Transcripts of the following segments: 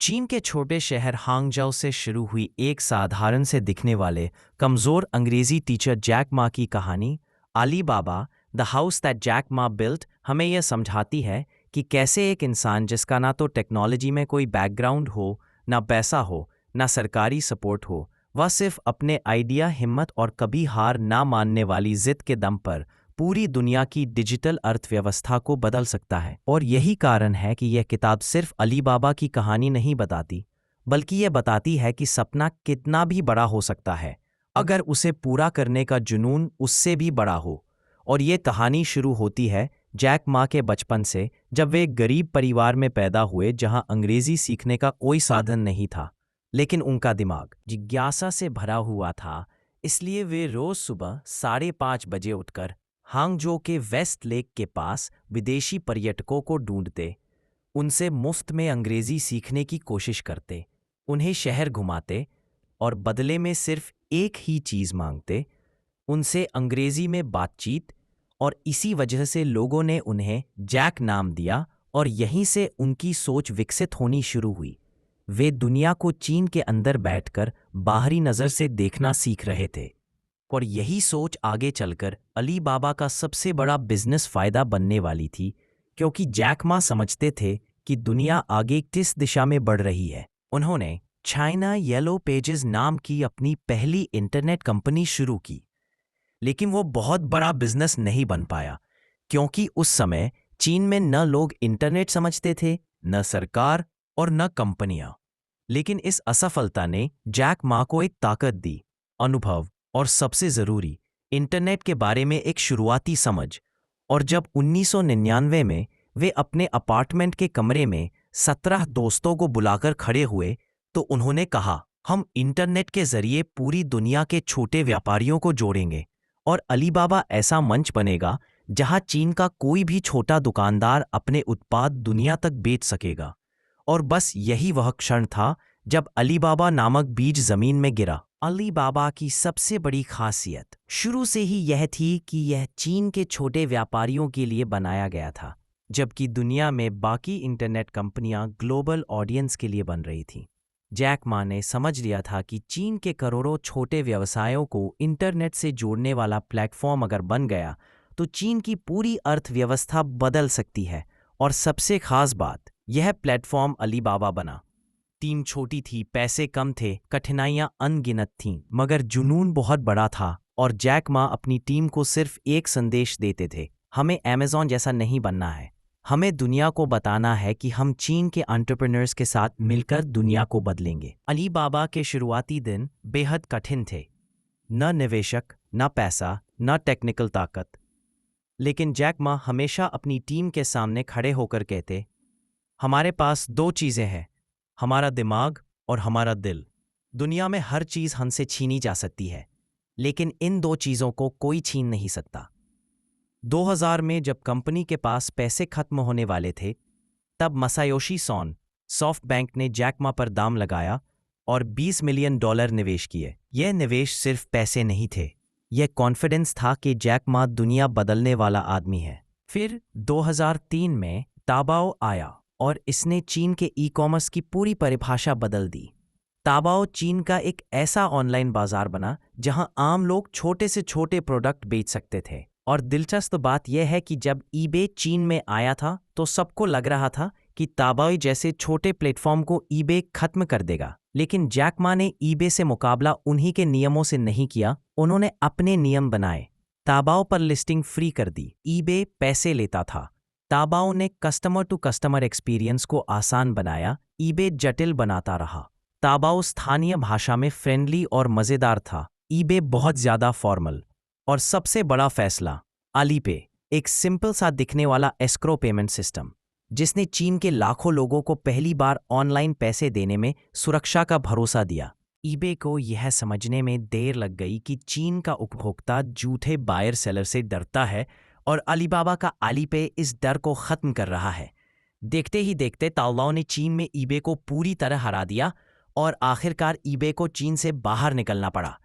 चीन के छोटे शहर हांगझाओ से शुरू हुई एक साधारण से दिखने वाले कमज़ोर अंग्रेजी टीचर जैक मा की कहानी Alibaba the house that Jack Ma built हमें यह समझाती है कि कैसे एक इंसान जिसका ना तो टेक्नोलॉजी में कोई बैकग्राउंड हो, ना पैसा हो, ना सरकारी सपोर्ट हो, वह सिर्फ अपने आइडिया, हिम्मत और कभी हार ना मानने वाली जिद के दम पर पूरी दुनिया की डिजिटल अर्थव्यवस्था को बदल सकता है। और यही कारण है कि यह किताब सिर्फ अलीबाबा की कहानी नहीं बताती, बल्कि यह बताती है कि सपना कितना भी बड़ा हो सकता है अगर उसे पूरा करने का जुनून उससे भी बड़ा हो। और ये कहानी शुरू होती है जैक मा के बचपन से, जब वे एक गरीब परिवार में पैदा हुए जहां अंग्रेजी सीखने का कोई साधन नहीं था, लेकिन उनका दिमाग जिज्ञासा से भरा हुआ था। इसलिए वे रोज सुबह 5:30 बजे उठकर हांगझो के वेस्ट लेक के पास विदेशी पर्यटकों को ढूंढते, उनसे मुफ्त में अंग्रेजी सीखने की कोशिश करते, उन्हें शहर घुमाते और बदले में सिर्फ एक ही चीज़ मांगते, उनसे अंग्रेजी में बातचीत। और इसी वजह से लोगों ने उन्हें जैक नाम दिया और यहीं से उनकी सोच विकसित होनी शुरू हुई। वे दुनिया को चीन के अंदर बैठकर बाहरी नज़र से देखना सीख रहे थे, और यही सोच आगे चलकर अली बाबा का सबसे बड़ा बिजनेस फायदा बनने वाली थी, क्योंकि जैक मा समझते थे कि दुनिया आगे किस दिशा में बढ़ रही है। उन्होंने चाइना येलो पेजेस नाम की अपनी पहली इंटरनेट कंपनी शुरू की, लेकिन वो बहुत बड़ा बिजनेस नहीं बन पाया, क्योंकि उस समय चीन में न लोग इंटरनेट समझते थे, न सरकार और न कंपनियां। लेकिन इस असफलता ने जैक मा को एक ताकत दी, अनुभव और सबसे ज़रूरी, इंटरनेट के बारे में एक शुरुआती समझ। और जब 1999 में वे अपने अपार्टमेंट के कमरे में 17 दोस्तों को बुलाकर खड़े हुए, तो उन्होंने कहा, हम इंटरनेट के जरिए पूरी दुनिया के छोटे व्यापारियों को जोड़ेंगे और अलीबाबा ऐसा मंच बनेगा जहां चीन का कोई भी छोटा दुकानदार अपने उत्पाद दुनिया तक बेच सकेगा। और बस यही वह क्षण था जब अलीबाबा नामक बीज जमीन में गिरा। अलीबाबा की सबसे बड़ी खासियत शुरू से ही यह थी कि यह चीन के छोटे व्यापारियों के लिए बनाया गया था, जबकि दुनिया में बाकी इंटरनेट कंपनियां ग्लोबल ऑडियंस के लिए बन रही थीं। जैक मा ने समझ लिया था कि चीन के करोड़ों छोटे व्यवसायों को इंटरनेट से जोड़ने वाला प्लेटफॉर्म अगर बन गया तो चीन की पूरी अर्थव्यवस्था बदल सकती है। और सबसे खास बात, यह प्लेटफॉर्म अलीबाबा बना। टीम छोटी थी, पैसे कम थे, कठिनाइयां अनगिनत थीं, मगर जुनून बहुत बड़ा था। और जैक मा अपनी टीम को सिर्फ एक संदेश देते थे, हमें अमेज़न जैसा नहीं बनना है, हमें दुनिया को बताना है कि हम चीन के एंटरप्रेन्योर्स के साथ मिलकर दुनिया को बदलेंगे। अलीबाबा के शुरुआती दिन बेहद कठिन थे, न निवेशक, न पैसा, न टेक्निकल ताकत। लेकिन जैक मा हमेशा अपनी टीम के सामने खड़े होकर कहते, हमारे पास दो चीज़ें हैं, हमारा दिमाग और हमारा दिल। दुनिया में हर चीज़ हमसे छीनी जा सकती है, लेकिन इन दो चीज़ों को कोई छीन नहीं सकता। 2000 में जब कंपनी के पास पैसे खत्म होने वाले थे, तब मसायोशी सोन सॉफ्ट बैंक ने जैक मा पर दाम लगाया और $20 मिलियन निवेश किए। यह निवेश सिर्फ पैसे नहीं थे, यह कॉन्फिडेंस था कि जैक मा दुनिया बदलने वाला आदमी है। फिर 2003 में ताबाओ आया और इसने चीन के ई-कॉमर्स की पूरी परिभाषा बदल दी। ताबाओ चीन का एक ऐसा ऑनलाइन बाजार बना जहां आम लोग छोटे से छोटे प्रोडक्ट बेच सकते थे। और दिलचस्प बात यह है कि जब ईबे चीन में आया था तो सबको लग रहा था कि ताबाओ जैसे छोटे प्लेटफॉर्म को ईबे खत्म कर देगा। लेकिन जैक मा ने ईबे से मुकाबला उन्हीं के नियमों से नहीं किया, उन्होंने अपने नियम बनाए। ताबाओ पर लिस्टिंग फ्री कर दी, ईबे पैसे लेता था। ताबाओ ने कस्टमर टू कस्टमर एक्सपीरियंस को आसान बनाया, ईबे जटिल बनाता रहा। ताबाओ स्थानीय भाषा में फ्रेंडली और मज़ेदार था, ईबे बहुत ज़्यादा फॉर्मल। और सबसे बड़ा फैसला, अलीपे, एक सिंपल सा दिखने वाला एस्क्रो पेमेंट सिस्टम, जिसने चीन के लाखों लोगों को पहली बार ऑनलाइन पैसे देने में सुरक्षा का भरोसा दिया। ईबे को यह समझने में देर लग गई कि चीन का उपभोक्ता झूठे बायर सेलर से डरता है और अलीबाबा का अलीपे इस डर को खत्म कर रहा है। देखते ही देखते ताओलाओ ने चीन में ईबे को पूरी तरह हरा दिया और आखिरकार ईबे को चीन से बाहर निकलना पड़ा।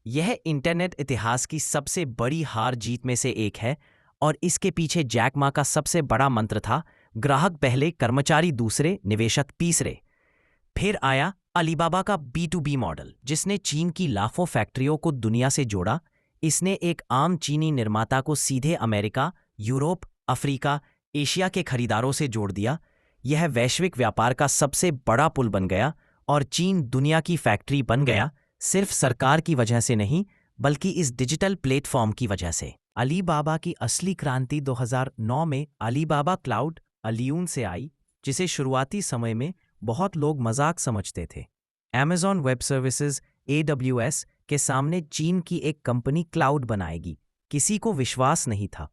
यह इंटरनेट इतिहास की सबसे बड़ी हार जीत में से एक है और इसके पीछे जैक मा का सबसे बड़ा मंत्र था, ग्राहक पहले, कर्मचारी दूसरे, निवेशक तीसरे। फिर आया अलीबाबा का B2B मॉडल, जिसने चीन की लाखों फैक्ट्रियों को दुनिया से जोड़ा। इसने एक आम चीनी निर्माता को सीधे अमेरिका, यूरोप, अफ्रीका, एशिया के खरीदारों से जोड़ दिया। यह वैश्विक व्यापार का सबसे बड़ा पुल बन गया और चीन दुनिया की फैक्ट्री बन गया, सिर्फ सरकार की वजह से नहीं, बल्कि इस डिजिटल प्लेटफॉर्म की वजह से। अलीबाबा की असली क्रांति 2009 में अलीबाबा क्लाउड अलियून से आई, जिसे शुरुआती समय में बहुत लोग मजाक समझते थे। Amazon वेब सर्विसेज AWS के सामने चीन की एक कंपनी क्लाउड बनाएगी, किसी को विश्वास नहीं था।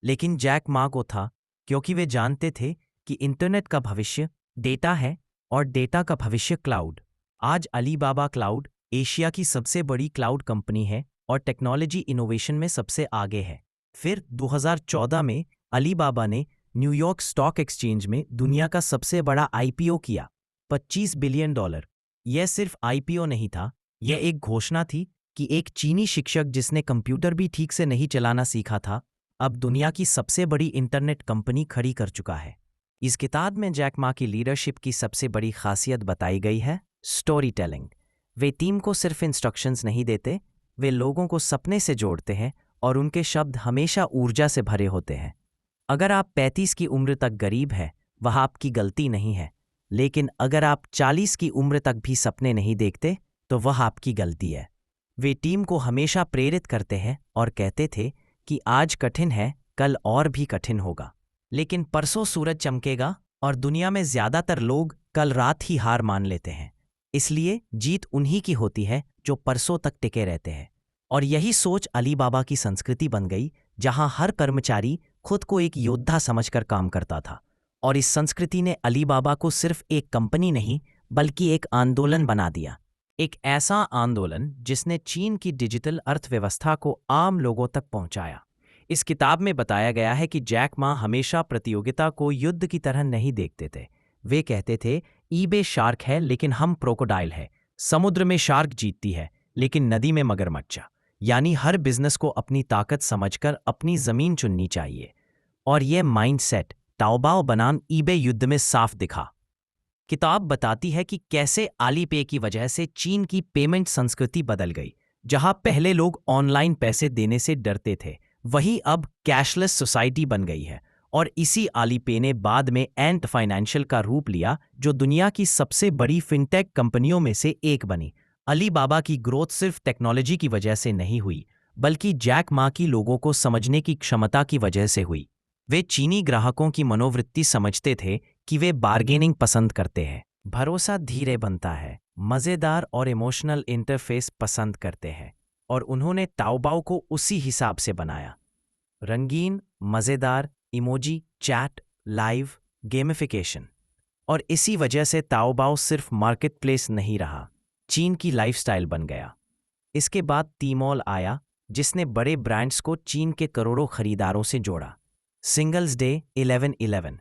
लेकिन जैक मा को था, क्योंकि वे जानते थे कि इंटरनेट का भविष्य डेटा है और डेटा का भविष्य क्लाउड। आज अलीबाबा क्लाउड एशिया की सबसे बड़ी क्लाउड कंपनी है और टेक्नोलॉजी इनोवेशन में सबसे आगे है। फिर 2014 में अलीबाबा ने न्यूयॉर्क स्टॉक एक्सचेंज में दुनिया का सबसे बड़ा IPO किया, $25 बिलियन। यह सिर्फ IPO नहीं था, यह एक घोषणा थी कि एक चीनी शिक्षक जिसने कंप्यूटर भी ठीक से नहीं चलाना सीखा था, अब दुनिया की सबसे बड़ी इंटरनेट कंपनी खड़ी कर चुका है। इस किताब में जैक मा की लीडरशिप की सबसे बड़ी खासियत बताई गई है, स्टोरी टेलिंग। वे टीम को सिर्फ इंस्ट्रक्शंस नहीं देते, वे लोगों को सपने से जोड़ते हैं और उनके शब्द हमेशा ऊर्जा से भरे होते हैं। अगर आप 35 की उम्र तक गरीब हैं, वह आपकी गलती नहीं है, लेकिन अगर आप 40 की उम्र तक भी सपने नहीं देखते, तो वह आपकी गलती है। वे टीम को हमेशा प्रेरित करते हैं और कहते थे कि आज कठिन है, कल और भी कठिन होगा, लेकिन परसों सूरज चमकेगा। और दुनिया में ज्यादातर लोग कल रात ही हार मान लेते हैं, इसलिए जीत उन्हीं की होती है जो परसों तक टिके रहते हैं। और यही सोच अलीबाबा की संस्कृति बन गई, जहां हर कर्मचारी खुद को एक योद्धा समझकर काम करता था। और इस संस्कृति ने अलीबाबा को सिर्फ एक कंपनी नहीं, बल्कि एक आंदोलन बना दिया। एक ऐसा आंदोलन जिसने चीन की डिजिटल अर्थव्यवस्था को आम लोगों तक पहुंचाया। इस किताब में बताया गया है कि जैक मा हमेशा प्रतियोगिता को युद्ध की तरह नहीं देखते थे। वे कहते थे, ईबे शार्क है लेकिन हम क्रोकोडाइल है। समुद्र में शार्क जीतती है लेकिन नदी में मगरमच्छ। यानी हर बिजनेस को अपनी ताकत समझकर अपनी जमीन चुननी चाहिए। और यह माइंडसेट ताओबाओ बनाम ईबे युद्ध में साफ दिखा। किताब बताती है कि कैसे आलीपे की वजह से चीन की पेमेंट संस्कृति बदल गई। जहां पहले लोग ऑनलाइन पैसे देने से डरते थे, वही अब कैशलेस सोसाइटी बन गई है। और इसी आलीपे ने बाद में एंट फाइनेंशियल का रूप लिया, जो दुनिया की सबसे बड़ी फिनटेक कंपनियों में से एक बनी। अलीबाबा की ग्रोथ सिर्फ टेक्नोलॉजी की वजह से नहीं हुई, बल्कि जैक मा की लोगों को समझने की क्षमता की वजह से हुई। वे चीनी ग्राहकों की मनोवृत्ति समझते थे कि वे बार्गेनिंग पसंद करते हैं, भरोसा धीरे बनता है, मज़ेदार और इमोशनल इंटरफेस पसंद करते हैं। और उन्होंने ताओबाओ को उसी हिसाब से बनाया। रंगीन, मज़ेदार, इमोजी, चैट, लाइव, गेमिफिकेशन। और इसी वजह से ताओबाओ सिर्फ मार्केट प्लेस नहीं रहा, चीन की लाइफस्टाइल बन गया। इसके बाद टीमॉल आया, जिसने बड़े ब्रांड्स को चीन के करोड़ों खरीदारों से जोड़ा। सिंगल्स डे 11/11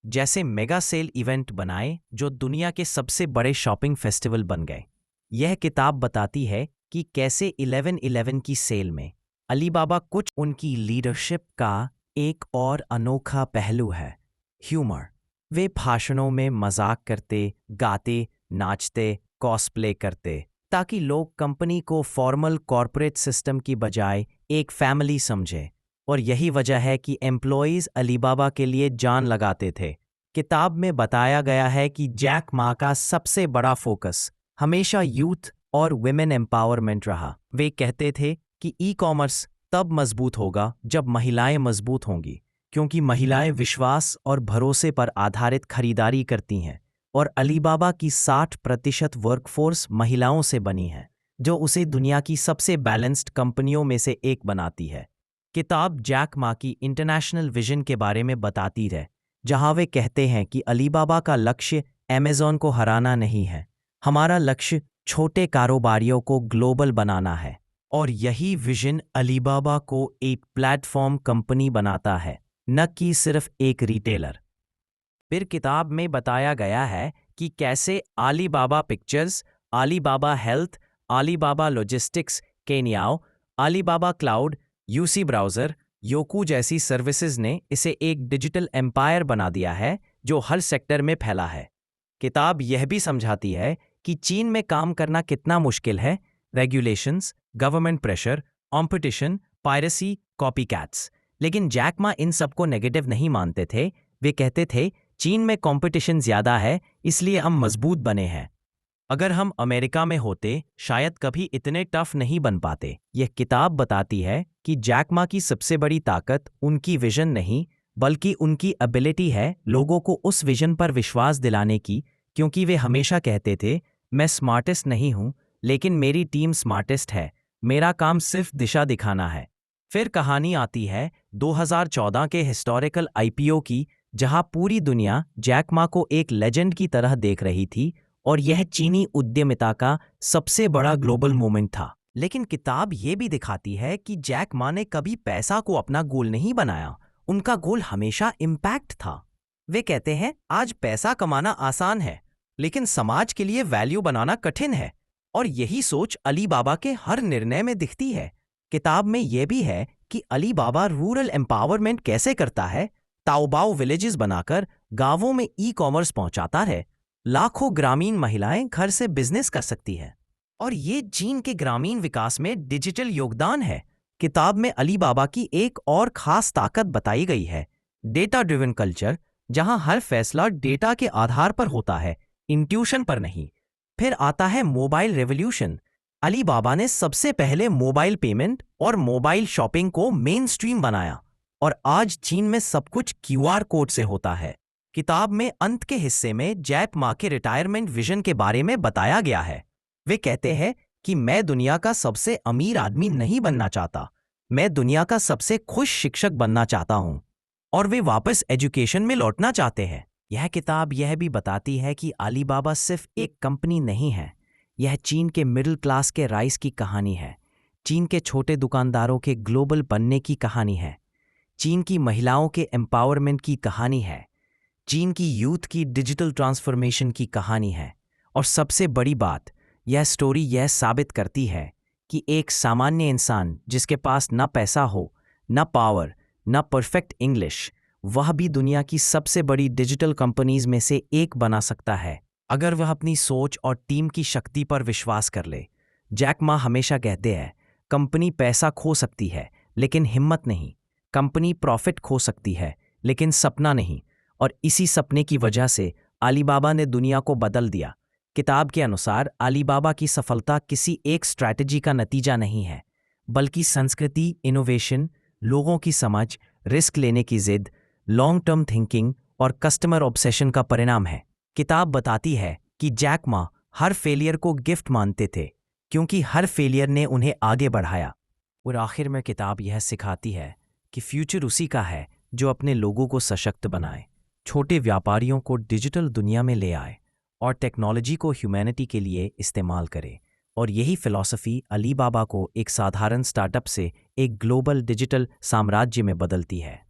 जैसे मेगा सेल इवेंट बनाए, जो दुनिया के सबसे बड़े शॉपिंग फेस्टिवल बन गए। यह किताब बताती है कि कैसे 11/11 की सेल में अलीबाबा कुछ उनकी लीडरशिप का एक और अनोखा पहलू है, ह्यूमर। वे भाषणों में मजाक करते, गाते, नाचते, कॉस्प्ले करते, ताकि लोग कंपनी को फॉर्मल कॉर्पोरेट सिस्टम की बजाय एक फैमिली समझे। और यही वजह है कि एम्प्लॉइज अलीबाबा के लिए जान लगाते थे। किताब में बताया गया है कि जैक मा का सबसे बड़ा फोकस हमेशा यूथ और वुमेन एम्पावरमेंट रहा। वे कहते थे कि ई-कॉमर्स तब मजबूत होगा जब महिलाएं मजबूत होंगी, क्योंकि महिलाएं विश्वास और भरोसे पर आधारित खरीदारी करती हैं। और अलीबाबा की 60% वर्कफोर्स महिलाओं से बनी है, जो उसे दुनिया की सबसे बैलेंस्ड कंपनियों में से एक बनाती है। किताब जैक मा की इंटरनेशनल विजन के बारे में बताती है, जहां वे कहते हैं कि अलीबाबा का लक्ष्य अमेज़न को हराना नहीं है, हमारा लक्ष्य छोटे कारोबारियों को ग्लोबल बनाना है। और यही विजन अलीबाबा को एक प्लेटफॉर्म कंपनी बनाता है, न कि सिर्फ एक रिटेलर। फिर किताब में बताया गया है कि कैसे Alibaba Pictures, Alibaba Health, Alibaba Logistics, Cainiao, Alibaba Cloud, UC Browser, Youku जैसी सर्विसेज ने इसे एक डिजिटल एम्पायर बना दिया है, जो हर सेक्टर में फैला है। किताब यह भी समझाती है कि चीन में काम करना कितना मुश्किल है। Regulations, government pressure, competition, piracy, copycats. लेकिन जैक मा इन सबको नेगेटिव नहीं मानते थे। वे कहते थे चीन में कंपटीशन ज्यादा है, इसलिए हम मजबूत बने हैं। अगर हम अमेरिका में होते शायद कभी इतने टफ नहीं बन पाते। यह किताब बताती है कि जैक मा की सबसे बड़ी ताकत उनकी विजन नहीं बल्कि उनकी एबिलिटी है लोगों को उस विजन पर विश्वास दिलाने की, क्योंकि वे हमेशा कहते थे मैं स्मार्टेस्ट नहीं हूं लेकिन मेरी टीम स्मार्टेस्ट है, मेरा काम सिर्फ दिशा दिखाना है। फिर कहानी आती है 2014 के हिस्टोरिकल आईपीओ की, जहां पूरी दुनिया जैक मा को एक लेजेंड की तरह देख रही थी और यह चीनी उद्यमिता का सबसे बड़ा ग्लोबल मूवमेंट था। लेकिन किताब ये भी दिखाती है कि जैक मा ने कभी पैसा को अपना गोल नहीं बनाया, उनका गोल हमेशा इम्पैक्ट था। वे कहते हैं आज पैसा कमाना आसान है लेकिन समाज के लिए वैल्यू बनाना कठिन है, और यही सोच अली बाबा के हर निर्णय में दिखती है। किताब में यह भी है कि अली बाबा रूरल एम्पावरमेंट कैसे करता है, ताओबाओ विलेजेस बनाकर गांवों में ई कॉमर्स पहुंचाता है, लाखों ग्रामीण महिलाएं घर से बिजनेस कर सकती है, और ये चीन के ग्रामीण विकास में डिजिटल योगदान है। किताब में अली बाबा की एक और खास ताकत बताई गई है, डेटा ड्रिवन कल्चर, जहां हर फैसला डेटा के आधार पर होता है, इंट्यूशन पर नहीं। फिर आता है मोबाइल रेवोल्यूशन। अली बाबा ने सबसे पहले मोबाइल पेमेंट और मोबाइल शॉपिंग को मेन स्ट्रीम बनाया, और आज चीन में सब कुछ क्यूआर कोड से होता है। किताब में अंत के हिस्से में जैक मा के रिटायरमेंट विजन के बारे में बताया गया है। वे कहते हैं कि मैं दुनिया का सबसे अमीर आदमी नहीं बनना चाहता, मैं दुनिया का सबसे खुश शिक्षक बनना चाहता हूं, और वे वापस एजुकेशन में लौटना चाहते हैं। यह किताब यह भी बताती है कि अली बाबा सिर्फ एक कंपनी नहीं है, यह चीन के मिडिल क्लास के राइज की कहानी है, चीन के छोटे दुकानदारों के ग्लोबल बनने की कहानी है, चीन की महिलाओं के एम्पावरमेंट की कहानी है, चीन की यूथ की डिजिटल ट्रांसफॉर्मेशन की कहानी है। और सबसे बड़ी बात, यह स्टोरी यह साबित करती है कि एक सामान्य इंसान जिसके पास न पैसा हो, न पावर, न परफेक्ट इंग्लिश, वह भी दुनिया की सबसे बड़ी डिजिटल कंपनीज में से एक बना सकता है, अगर वह अपनी सोच और टीम की शक्ति पर विश्वास कर ले। जैक मा हमेशा कहते हैं कंपनी पैसा खो सकती है लेकिन हिम्मत नहीं, कंपनी प्रॉफिट खो सकती है लेकिन सपना नहीं, और इसी सपने की वजह से अली बाबा ने दुनिया को बदल दिया। किताब के अनुसार अली बाबा की सफलता किसी एक स्ट्रैटेजी का नतीजा नहीं है, बल्कि संस्कृति, इनोवेशन, लोगों की समझ, रिस्क लेने की जिद, लॉन्ग टर्म थिंकिंग और कस्टमर ऑब्सेशन का परिणाम है। किताब बताती है कि जैक मा हर फेलियर को गिफ्ट मानते थे, क्योंकि हर फेलियर ने उन्हें आगे बढ़ाया। और आखिर में किताब यह सिखाती है कि फ्यूचर उसी का है जो अपने लोगों को सशक्त बनाए, छोटे व्यापारियों को डिजिटल दुनिया में ले आए और टेक्नोलॉजी को ह्यूमैनिटी के लिए इस्तेमाल करे। और यही फिलॉसफी अली बाबा को एक साधारण स्टार्टअप से एक ग्लोबल डिजिटल साम्राज्य में बदलती है।